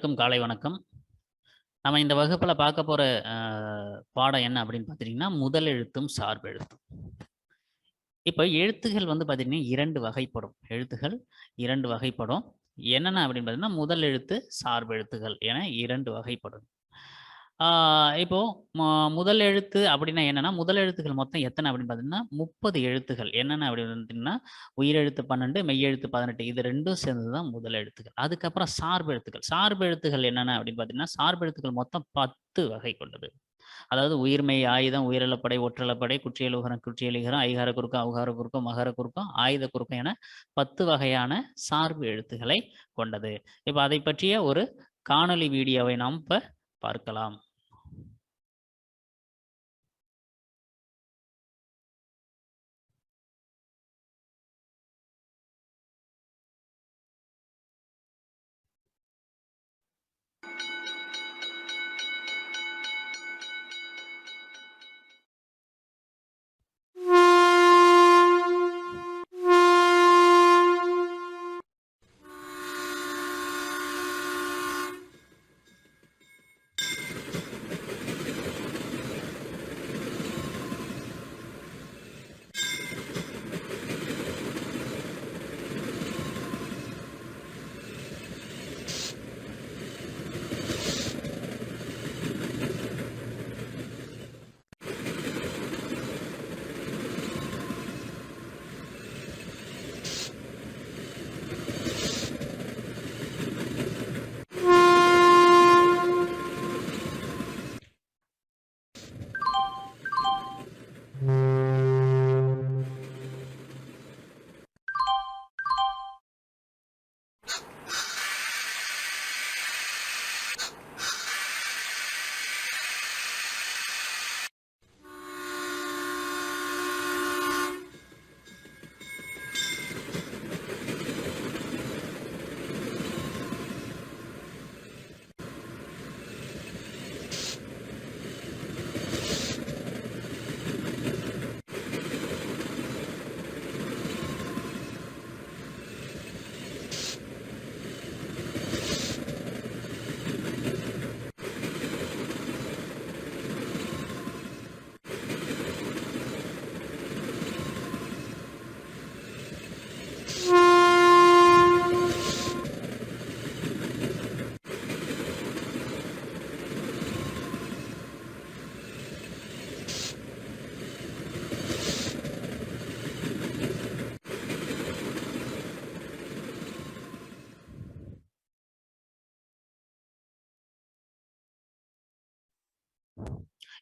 அனைவருக்கும் காலை வணக்கம். நம்ம இந்த வகுப்புல பார்க்க போற அ பாடம் என்ன அப்படின்னு பார்த்துட்டீங்கன்னா, முதல் எழுத்தும், சார்பெழுத்தும். இப்ப எழுத்துகள் வந்து பார்த்தீங்கன்னா 2 வகைப்படும். எழுத்துகள் 2 வகைப்படும். என்னென்ன அப்படின்னு பார்த்தீங்கன்னா, முதல் எழுத்து, சார்பெழுத்துகள் என 2 வகைப்படும். ஆ இப்போ ம முதல் எழுத்து அப்படின்னா என்னன்னா, முதல் எழுத்துக்கள் மொத்தம் எத்தன அப்படின்னு பார்த்தீங்கன்னா, 30 எழுத்துகள். என்னென்ன அப்படின்னு பார்த்தீங்கன்னா, உயிரெழுத்து 12, மெய்யெழுத்து 18. இது 2ம் சேர்ந்தது தான் முதல் எழுத்துக்கள். அதுக்கப்புறம் சார்பெழுத்துக்கள். சார்பெழுத்துகள் என்னென்ன அப்படின்னு பார்த்தீங்கன்னா, சார்பெழுத்துக்கள் மொத்தம் 10 வகை கொண்டது. அதாவது உயிர்மெய், ஆயுதம், உயிரெழுப்படை, ஒற்றெழுப்படை, குற்றியல் உகரம், குற்றியல் இகரம், ஐகார குறுக்கம், ஔகார குறுக்கம், மகர குறுக்கம், ஆயுத குறுக்கம் என 10 வகையான சார்பு எழுத்துக்களை கொண்டது. இப்ப அதைப் பற்றிய ஒரு காணொளி வீடியோவை நாம் இப்ப பார்க்கலாம்.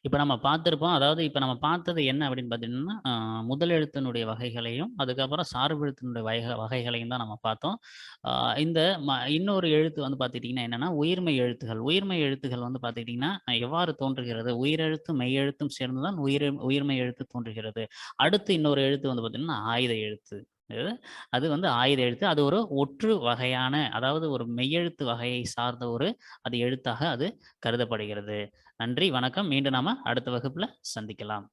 இப்ப நம்ம பார்த்திருப்போம். அதாவது இப்ப நம்ம பார்த்தது என்ன அப்படின்னு பார்த்தீங்கன்னா, முதல் எழுத்தினுடைய வகைகளையும், அதுக்கப்புறம் சார்பு எழுத்தினுடைய வகைகளையும் தான் நம்ம பார்த்தோம். அ இந்த இன்னொரு எழுத்து வந்து பார்த்துக்கிட்டீங்கன்னா என்னன்னா, உயிர்மெய் எழுத்துகள். உயிர்மெய் எழுத்துகள் வந்து பார்த்துக்கிட்டீங்கன்னா, எவ்வாறு தோன்றுகிறது? உயிரெழுத்தும், மெய்யெழுத்தும் சேர்ந்து தான் உயிர்மெய் எழுத்து தோன்றுகிறது. அடுத்து இன்னொரு எழுத்து வந்து பார்த்தீங்கன்னா, ஆயுத எழுத்து. அது அது வந்து ஆயுத எழுத்து. அது ஒரு ஒற்று வகையான, அதாவது ஒரு மெய்யெழுத்து வகையை சார்ந்த ஒரு அது எழுத்தாக அது கருதப்படுகிறது. நன்றி, வணக்கம். மீண்டும் நாம அடுத்த வகுப்புல சந்திக்கலாம்.